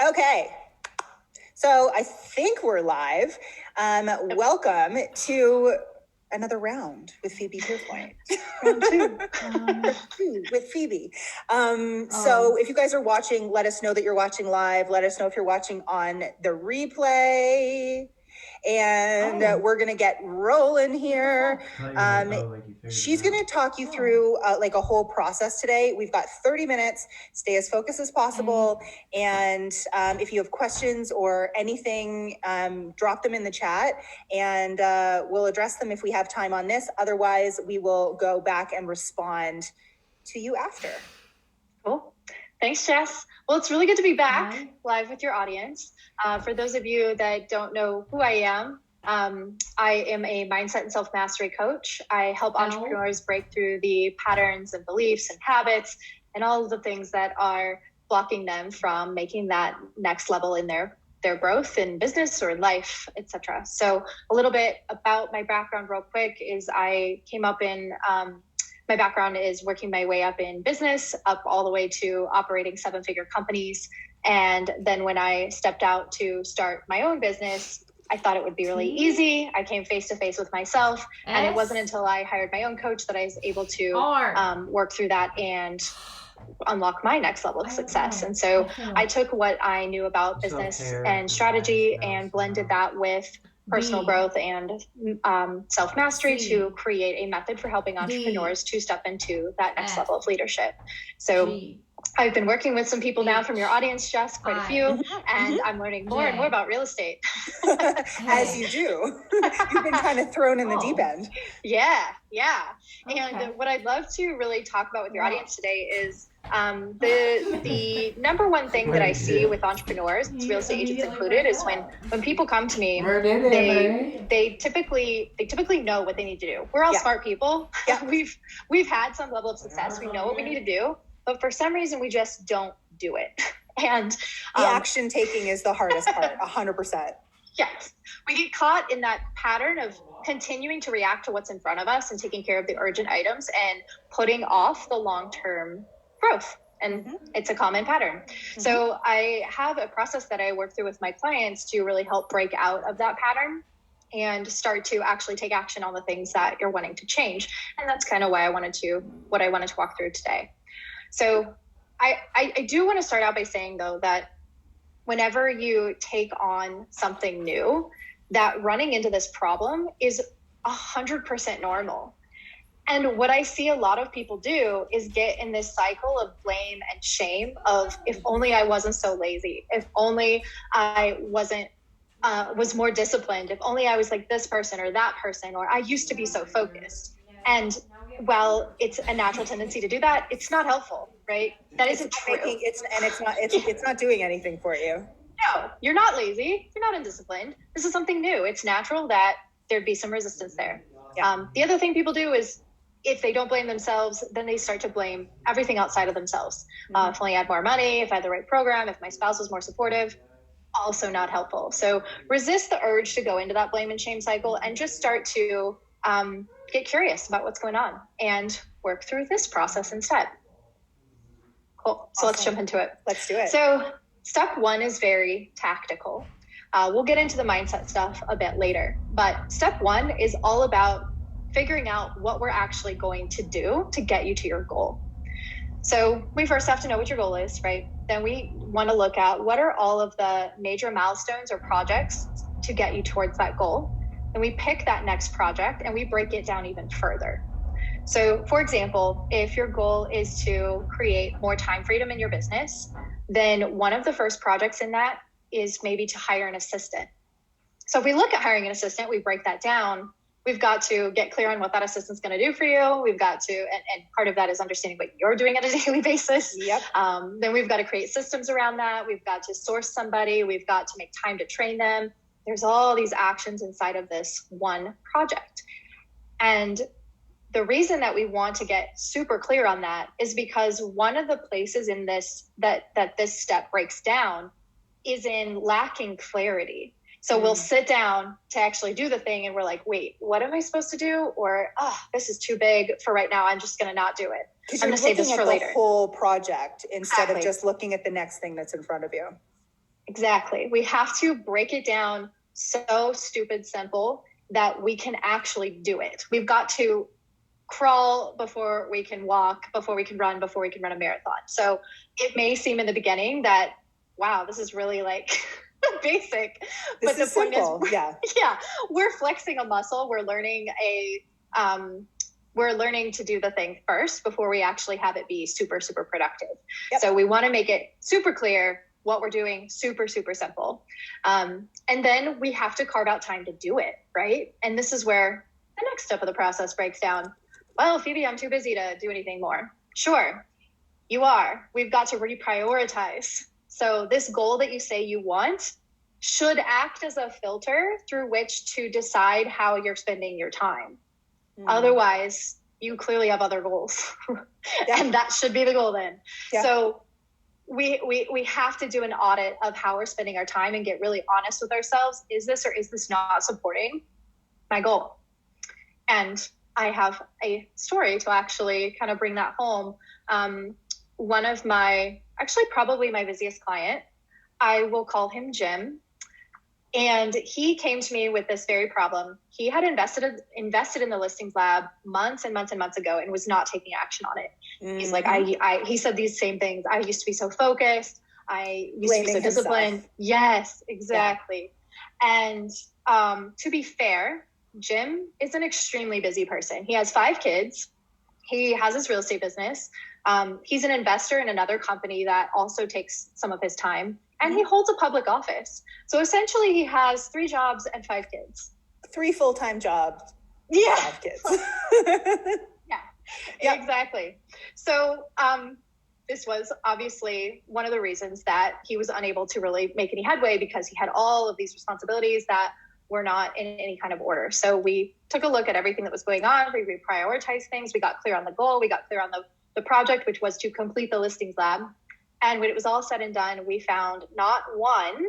Okay, so I think we're live. Welcome to another round with Phoebe Pierpoint. Round two with Phoebe. So if you guys are watching, let us know that you're watching live. Let us know if you're watching on the replay. And we're going to get rolling here. She's going to talk you through like a whole process today. We've got 30 minutes. Stay as focused as possible. And if you have questions or anything, drop them in the chat and we'll address them if we have time on this. Otherwise, we will go back and respond to you after. Cool. Thanks, Jess. Well, it's really good to be back live with your audience. For those of you that don't know who I am a mindset and self-mastery coach. I help entrepreneurs break through the patterns and beliefs and habits and all of the things that are blocking them from making that next level in their growth in business or life, etc. So a little bit about my background real quick is I came up in my background is working my way up in business, up all the way to operating 7-figure companies. And then when I stepped out to start my own business, I thought it would be really easy. I came face to face with myself. And it wasn't until I hired my own coach that I was able to work through that and unlock my next level of success. And so I took what I knew about business and strategy and blended that with personal growth and self-mastery to create a method for helping entrepreneurs to step into that next level of leadership. So I've been working with some people now from your audience, Jess, quite a few, and I'm learning more and more about real estate. As you do. You've been kind of thrown in the deep end. Yeah. And what I'd love to really talk about with your audience today is the number one thing that I see with entrepreneurs, real estate agents included, is when people come to me, they typically know what they need to do. We're all smart people. Yeah. We've had some level of success. We know what we need to do, but for some reason we just don't do it. And the action taking is the hardest part, 100%. Yes. We get caught in that pattern of continuing to react to what's in front of us and taking care of the urgent items and putting off the long-term growth. And it's a common pattern. So I have a process that I work through with my clients to really help break out of that pattern and start to actually take action on the things that you're wanting to change. And that's kind of what I wanted to walk through today. So I do want to start out by saying, though, that whenever you take on something new, that running into this problem is 100% normal. And what I see a lot of people do is get in this cycle of blame and shame of, if only I wasn't so lazy, if only I was more disciplined, if only I was like this person or that person, or I used to be so focused. And while it's a natural tendency to do that, it's not helpful, right? That isn't true. It's not doing anything for you. No, you're not lazy. You're not undisciplined. This is something new. It's natural that there'd be some resistance there. Yeah. The other thing people do is, if they don't blame themselves, then they start to blame everything outside of themselves. If only I had more money, if I had the right program, if my spouse was more supportive, also not helpful. So resist the urge to go into that blame and shame cycle and just start to get curious about what's going on and work through this process instead. Cool. So Let's jump into it. Let's do it. So step 1 is very tactical. We'll get into the mindset stuff a bit later, but step 1 is all about figuring out what we're actually going to do to get you to your goal. So we first have to know what your goal is, right? Then we want to look at what are all of the major milestones or projects to get you towards that goal. And we pick that next project and we break it down even further. So for example, if your goal is to create more time freedom in your business, then one of the first projects in that is maybe to hire an assistant. So if we look at hiring an assistant, we break that down. We've got to get clear on what that assistant's going to do for you. We've got to, and part of that is understanding what you're doing on a daily basis. Yep. Then we've got to create systems around that. We've got to source somebody. We've got to make time to train them. There's all these actions inside of this one project. And the reason that we want to get super clear on that is because one of the places in this that this step breaks down is in lacking clarity. So we'll sit down to actually do the thing and we're like, wait, what am I supposed to do? Or, this is too big for right now. I'm just going to not do it. I'm going to save this for later. The whole project instead of just looking at the next thing that's in front of you. Exactly. We have to break it down so stupid simple that we can actually do it. We've got to crawl before we can walk, before we can run a marathon. So it may seem in the beginning that, wow, this is really like basic. But the point simple. Yeah, we're flexing a muscle. We're learning to do the thing first before we actually have it be super, super productive. Yep. So we want to make it super clear what we're doing, super, super simple. And then we have to carve out time to do it, right? And this is where the next step of the process breaks down. Well, Phoebe, I'm too busy to do anything more. Sure, you are. We've got to reprioritize. So this goal that you say you want should act as a filter through which to decide how you're spending your time. Otherwise, you clearly have other goals. And that should be the goal then. Yeah. So we have to do an audit of how we're spending our time and get really honest with ourselves. Is this or is this not supporting my goal? And I have a story to actually kind of bring that home. One of probably my busiest client, I will call him Jim. And he came to me with this very problem. He had invested in the listings lab months and months and months ago and was not taking action on it. Mm-hmm. He's like, he said these same things. I used to be so focused. I used to be so disciplined. Yes, exactly. Yeah. And to be fair, Jim is an extremely busy person. He has 5 kids. He has his real estate business. He's an investor in another company that also takes some of his time. And he holds a public office. So essentially he has 3 jobs and 5 kids. 3 full-time jobs. Yeah. 5 kids. Yeah, exactly. So this was obviously one of the reasons that he was unable to really make any headway, because he had all of these responsibilities that were not in any kind of order. So we took a look at everything that was going on. We reprioritized things. We got clear on the goal. We got clear on the project, which was to complete the listings lab. And when it was all said and done, we found not 1,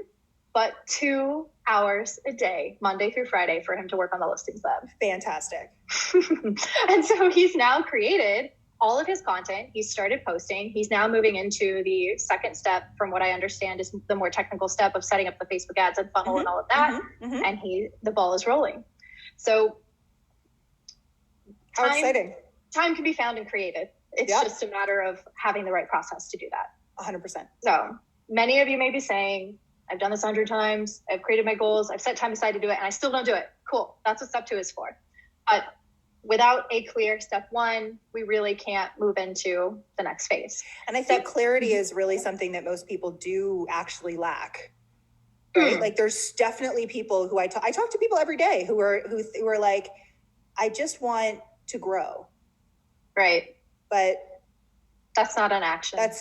but 2 hours a day, Monday through Friday, for him to work on the listings lab. Fantastic. And so he's now created all of his content. He's started posting. He's now moving into the second step, from what I understand, is the more technical step of setting up the Facebook ads and funnel and all of that. And the ball is rolling. So how exciting. Time can be found and created. It's just a matter of having the right process to do that. 100%. So many of you may be saying, I've done this 100 times. I've created my goals. I've set time aside to do it, and I still don't do it. Cool. That's what step 2 is for. But without a clear step 1, we really can't move into the next phase. And I think clarity is really something that most people do actually lack. Right? Like there's definitely people who I talk to people every day who are like, I just want to grow. Right. But that's not an action. And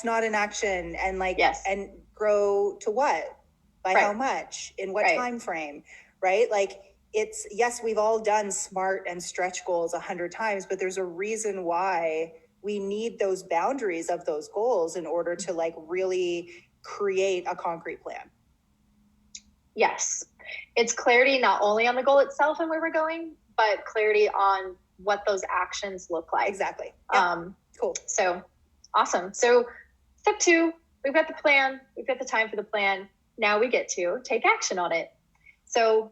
and grow to what? By how much? In what time frame? Right? Like it's, yes, we've all done SMART and stretch goals 100 times, but there's a reason why we need those boundaries of those goals in order to like really create a concrete plan. Yes. It's clarity not only on the goal itself and where we're going, but clarity on what those actions look like. Exactly. Yep. Cool. So awesome. So step 2, we've got the plan. We've got the time for the plan. Now we get to take action on it. So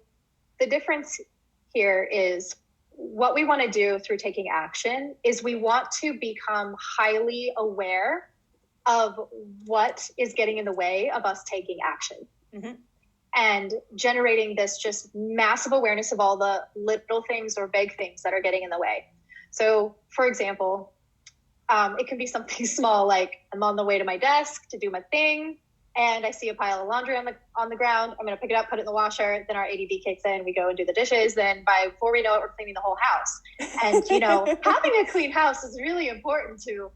the difference here is what we want to do through taking action is we want to become highly aware of what is getting in the way of us taking action. And generating this just massive awareness of all the little things or big things that are getting in the way. So for example, it can be something small, like I'm on the way to my desk to do my thing, and I see a pile of laundry on the ground. I'm going to pick it up, put it in the washer. Then our ADD kicks in. We go and do the dishes. Then before we know it, we're cleaning the whole house. And, having a clean house is really important to,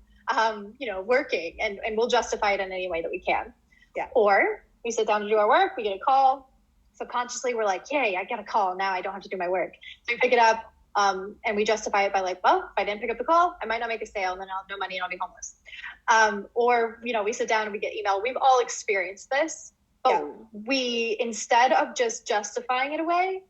working, and we'll justify it in any way that we can. Yeah. Or we sit down to do our work. We get a call. Subconsciously, we're like, yay, I got a call. Now I don't have to do my work. So we pick it up. And we justify it by like, well, if I didn't pick up the call, I might not make a sale, and then I'll have no money and I'll be homeless. Or, we sit down and we get email. We've all experienced this, but we, instead of just justifying it away,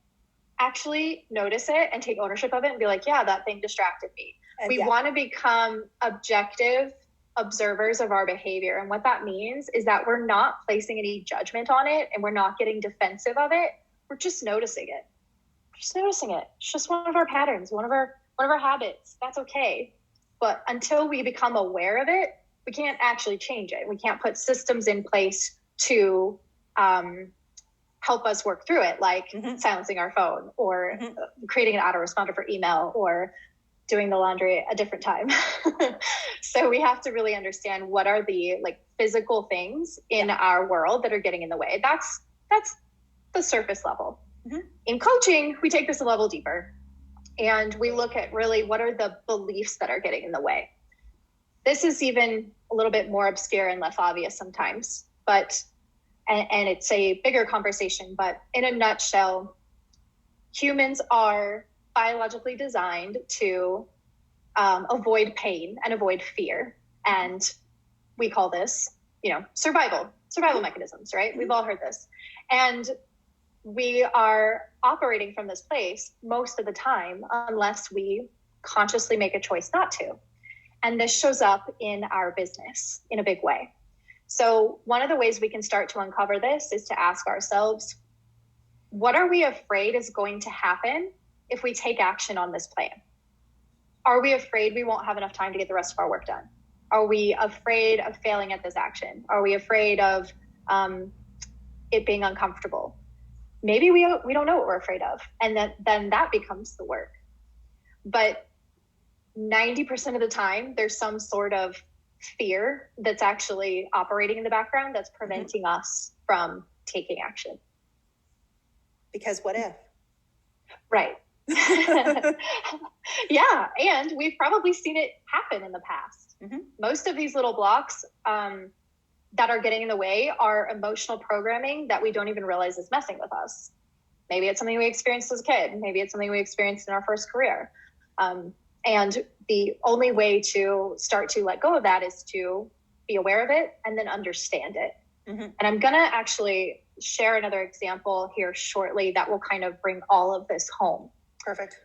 actually notice it and take ownership of it and be like, yeah, that thing distracted me. And we want to become objective observers of our behavior. And what that means is that we're not placing any judgment on it and we're not getting defensive of it. We're just noticing it. Just noticing it. It's just one of our patterns, one of our habits. That's okay. But until we become aware of it, we can't actually change it. We can't put systems in place to help us work through it, like silencing our phone or creating an autoresponder for email or doing the laundry a different time. So we have to really understand what are the like physical things in our world that are getting in the way. That's the surface level. In coaching, we take this a level deeper and we look at really what are the beliefs that are getting in the way. This is even a little bit more obscure and less obvious sometimes, but and it's a bigger conversation, but in a nutshell, humans are biologically designed to avoid pain and avoid fear. And we call this, survival mechanisms, right? We've all heard this. And we are operating from this place most of the time, unless we consciously make a choice not to. And this shows up in our business in a big way. So one of the ways we can start to uncover this is to ask ourselves, what are we afraid is going to happen if we take action on this plan? Are we afraid we won't have enough time to get the rest of our work done? Are we afraid of failing at this action? Are we afraid of it being uncomfortable? Maybe we don't know what we're afraid of. And then that becomes the work. But 90% of the time, there's some sort of fear that's actually operating in the background that's preventing us from taking action. Because what if? Right. Yeah. And we've probably seen it happen in the past. Most of these little blocks that are getting in the way are emotional programming that we don't even realize is messing with us. Maybe it's something we experienced as a kid. Maybe it's something we experienced in our first career. And the only way to start to let go of that is to be aware of it and then understand it. And I'm going to actually share another example here shortly that will kind of bring all of this home. Perfect.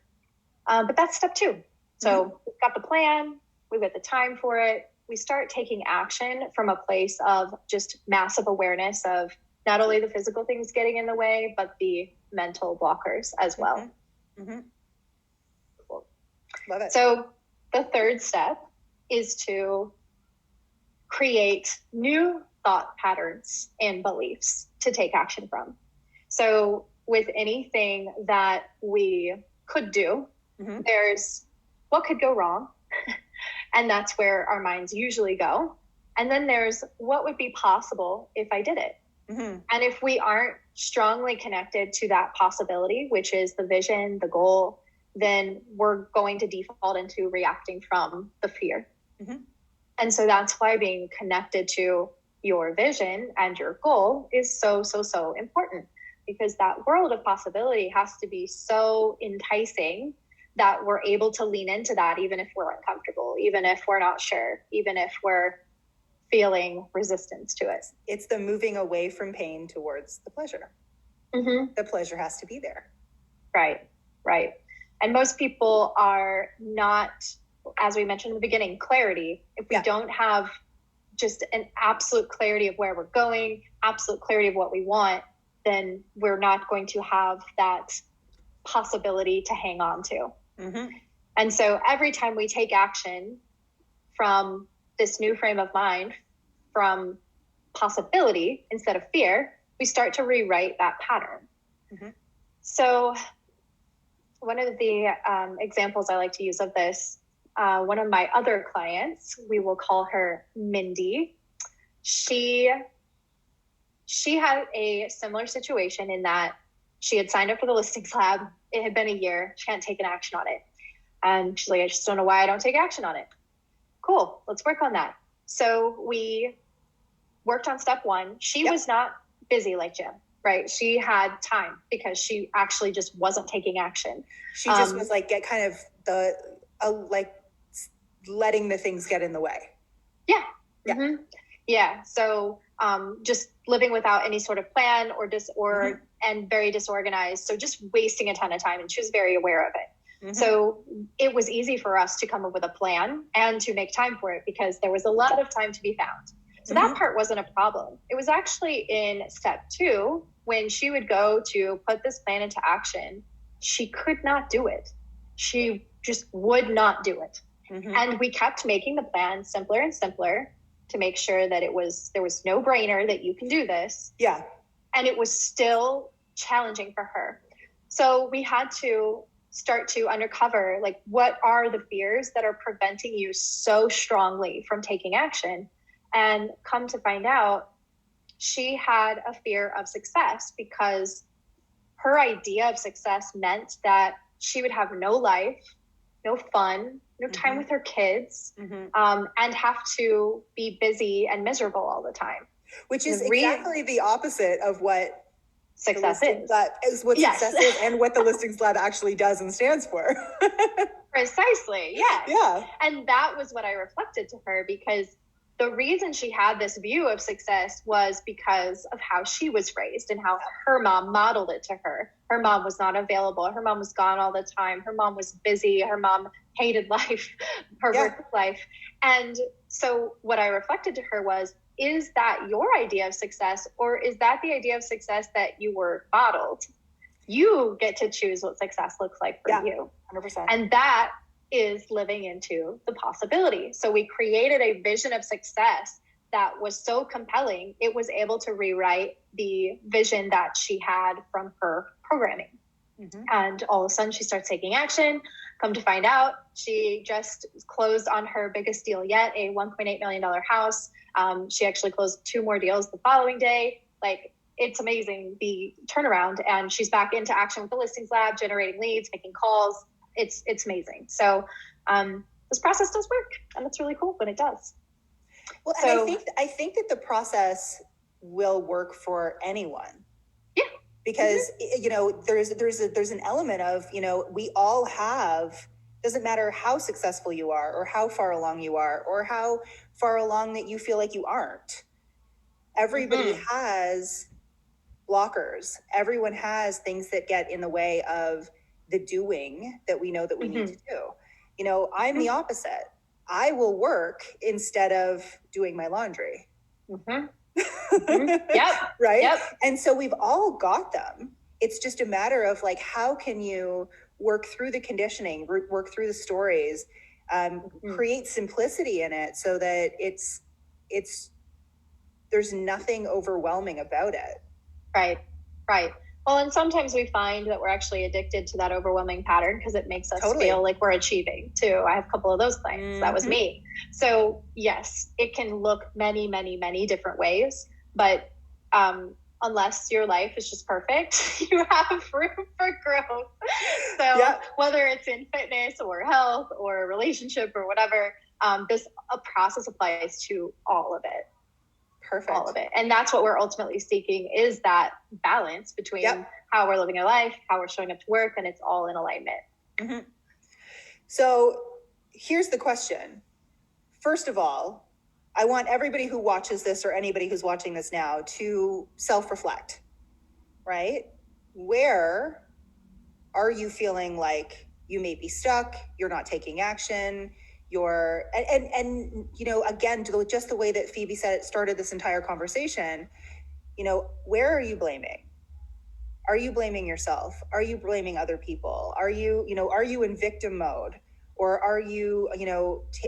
But that's step 2. So we've got the plan, we've got the time for it. We start taking action from a place of just massive awareness of not only the physical things getting in the way, but the mental blockers as well. Cool. Love it. So the third step is to create new thought patterns and beliefs to take action from. So with anything that we could do, there's what could go wrong. And that's where our minds usually go. And then there's what would be possible if I did it. And if we aren't strongly connected to that possibility, which is the vision, the goal, then we're going to default into reacting from the fear. And so that's why being connected to your vision and your goal is so, so, so important, because that world of possibility has to be so enticing that we're able to lean into that, even if we're uncomfortable, even if we're not sure, even if we're feeling resistance to it. It's the moving away from pain towards the pleasure. The pleasure has to be there. Right. And most people are not, as we mentioned in the beginning, clarity. If we don't have just an absolute clarity of where we're going, absolute clarity of what we want, then we're not going to have that possibility to hang on to. And so every time we take action from this new frame of mind, from possibility instead of fear, we start to rewrite that pattern. So one of the examples I like to use of this, one of my other clients, we will call her Mindy. She had a similar situation in that she had signed up for the listings lab. It had been a year. She hadn't taken action on it. And she's like, I just don't know why I don't take action on it. Cool. Let's work on that. So we worked on step 1. She was not busy like Jim, right? She had time because she actually just wasn't taking action. She just was like, get kind of like letting the things get in the way. Yeah. So just living without any sort of plan or and very disorganized. So just wasting a ton of time. And she was very aware of it. So it was easy for us to come up with a plan and to make time for it because there was a lot of time to be found. So that part wasn't a problem. It was actually in step 2, when she would go to put this plan into action, she could not do it. She just would not do it. And we kept making the plan simpler and simpler to make sure that there was no brainer that you can do this. Yeah. And it was still challenging for her. So we had to start to uncover, like, what are the fears that are preventing you so strongly from taking action? And come to find out, she had a fear of success because her idea of success meant that she would have no life, no fun, no time with her kids, and have to be busy and miserable all the time. Which is exactly the opposite of what success is. Success is and what the Listings Lab actually does and stands for. Precisely, yes. Yeah. And that was what I reflected to her, because the reason she had this view of success was because of how she was raised and how her mom modeled it to her. Her mom was not available. Her mom was gone all the time. Her mom was busy. Her mom hated life, her work life. And so what I reflected to her was, is that your idea of success, or is that the idea of success that you were modeled? You get to choose what success looks like for you. 100%. And that is living into the possibility. So we created a vision of success that was so compelling, it was able to rewrite the vision that she had from her programming. And all of a sudden she starts taking action. Come to find out, she just closed on her biggest deal yet, a $1.8 million house. She actually closed 2 more deals the following day. Like, it's amazing, the turnaround. And she's back into action with the Listings Lab, generating leads, making calls. It's amazing. So this process does work, and it's really cool when it does. Well, so, and I think that the process will work for anyone. Yeah. Because you know, there's an element of, you know, we all have, doesn't matter how successful you are or how far along you are or how far along that you feel like you aren't. Everybody has blockers. Everyone has things that get in the way of the doing that we know that we need to do. You know, I'm the opposite. I will work instead of doing my laundry. Yep. Right. Yep. And so we've all got them. It's just a matter of, like, how can you work through the conditioning, work through the stories, create simplicity in it so that it's there's nothing overwhelming about it. Right. Well, and sometimes we find that we're actually addicted to that overwhelming pattern because it makes us feel like we're achieving too. I have a couple of those things. That was me. So yes, it can look many, many, many different ways, but unless your life is just perfect, you have room for growth. So whether it's in fitness or health or relationship or whatever, this process applies to all of it. Perfect. All of it. And that's what we're ultimately seeking, is that balance between how we're living our life, how we're showing up to work, and it's all in alignment. So here's the question. First of all, I want everybody who watches this or anybody who's watching this now to self-reflect, right? Where are you feeling like you may be stuck, you're not taking action, you're, and you know, again, just the way that Phoebe said it started this entire conversation, you know, where are you blaming? Are you blaming yourself? Are you blaming other people? Are you in victim mode? Or are you,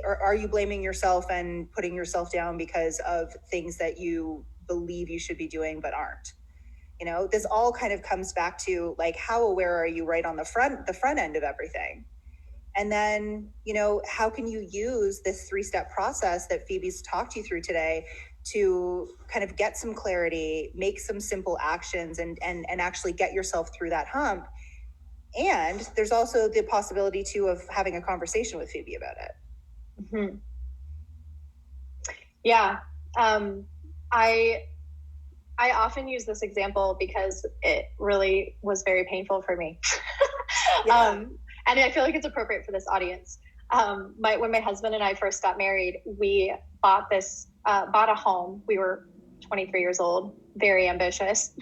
are you blaming yourself and putting yourself down because of things that you believe you should be doing but aren't? You know, this all kind of comes back to, like, how aware are you right on the front end of everything? And then, you know, how can you use this 3-step process that Phoebe's talked you through today to kind of get some clarity, make some simple actions, and actually get yourself through that hump? And there's also the possibility too of having a conversation with Phoebe about it. Yeah. I often use this example because it really was very painful for me. And I feel like it's appropriate for this audience. When my husband and I first got married, we bought a home. We were 23 years old, very ambitious,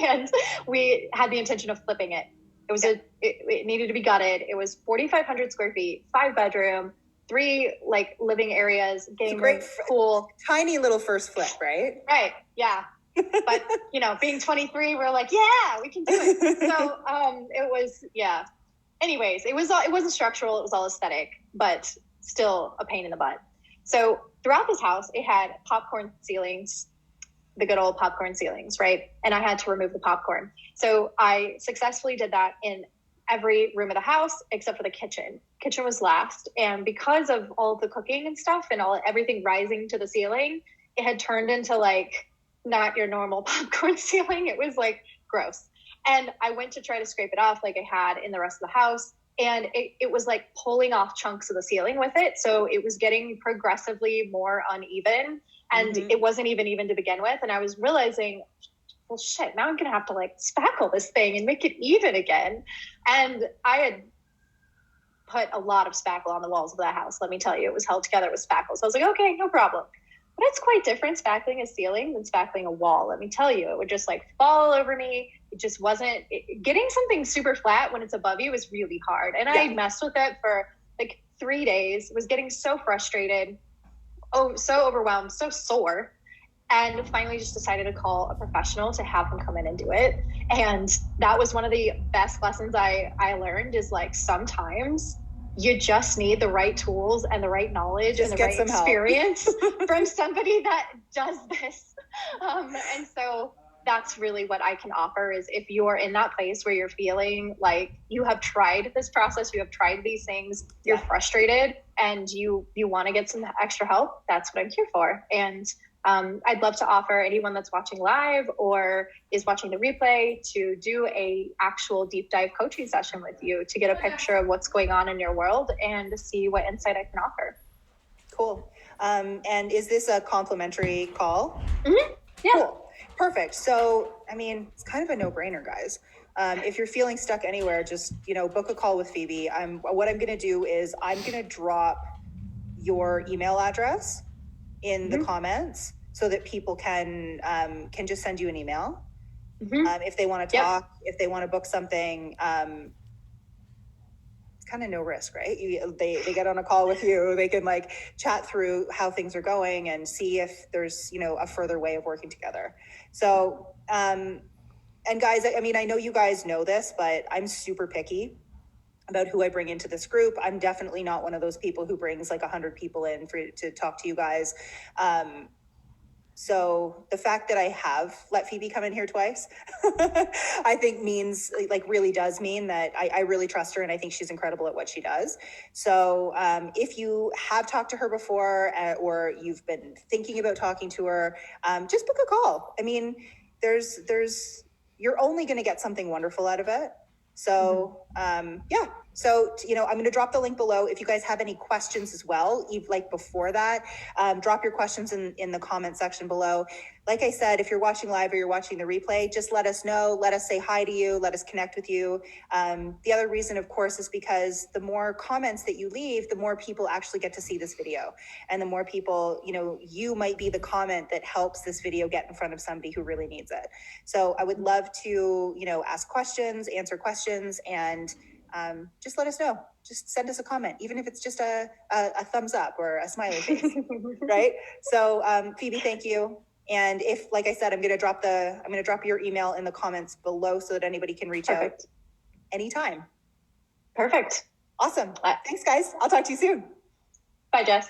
and we had the intention of flipping it. It needed to be gutted. It was 4,500 square feet, 5-bedroom, 3 like living areas, game room, pool. Tiny little first flip, right? Right. Yeah. But being 23, we're like, yeah, we can do it. So it was, yeah. Anyways, it wasn't structural, it was all aesthetic, but still a pain in the butt. So throughout this house, it had popcorn ceilings, the good old popcorn ceilings, right? And I had to remove the popcorn. So I successfully did that in every room of the house except for the kitchen. Kitchen was last. And because of all the cooking and stuff and everything rising to the ceiling, it had turned into like not your normal popcorn ceiling. It was like gross. And I went to try to scrape it off like I had in the rest of the house. And it was like pulling off chunks of the ceiling with it. So it was getting progressively more uneven. And it wasn't even to begin with. And I was realizing, well, shit, now I'm going to have to like spackle this thing and make it even again. And I had put a lot of spackle on the walls of that house. Let me tell you, it was held together with spackle. So I was like, okay, no problem. But it's quite different spackling a ceiling than spackling a wall. Let me tell you, it would just like fall all over me. It just wasn't getting something super flat when it's above you is really hard. And I messed with it for like 3 days, was getting so frustrated. Oh, so overwhelmed, so sore. And finally just decided to call a professional to have him come in and do it. And that was one of the best lessons I learned is like, sometimes you just need the right tools and the right knowledge just and the right experience from somebody that does this. And so that's really what I can offer is if you're in that place where you're feeling like you have tried this process, you have tried these things, you're frustrated and you want to get some extra help, that's what I'm here for. And I'd love to offer anyone that's watching live or is watching the replay to do a actual deep dive coaching session with you to get a picture of what's going on in your world and to see what insight I can offer. Cool. And is this a complimentary call? Mm-hmm. Yeah. Cool. Perfect. So, I mean, it's kind of a no-brainer, guys. If you're feeling stuck anywhere, just, book a call with Phoebe. What I'm going to do is I'm going to drop your email address in the comments so that people can just send you an email. If they want to talk, if they want to book something, it's kind of no risk, right? They get on a call with you, they can like chat through how things are going and see if there's, a further way of working together. So, and guys, I mean, I know you guys know this, but I'm super picky about who I bring into this group. I'm definitely not one of those people who brings like 100 people in to talk to you guys. So the fact that I have let Phoebe come in here twice, I think means really does mean that I really trust her and I think she's incredible at what she does. So if you have talked to her before or you've been thinking about talking to her, just book a call. I mean, you're only going to get something wonderful out of it. So, So, I'm going to drop the link below. If you guys have any questions as well, before that, drop your questions in the comment section below. Like I said, if you're watching live or you're watching the replay, just let us know, let us say hi to you, let us connect with you. The other reason, of course, is because the more comments that you leave, the more people actually get to see this video. And the more people, you might be the comment that helps this video get in front of somebody who really needs it. So I would love to, ask questions, answer questions, and just let us know. Just send us a comment, even if it's just a thumbs up or a smiley face, right? So Phoebe, thank you. And if, like I said, I'm going to drop your email in the comments below so that anybody can reach out anytime. Perfect. Awesome. Thanks, guys. I'll talk to you soon. Bye, Jess.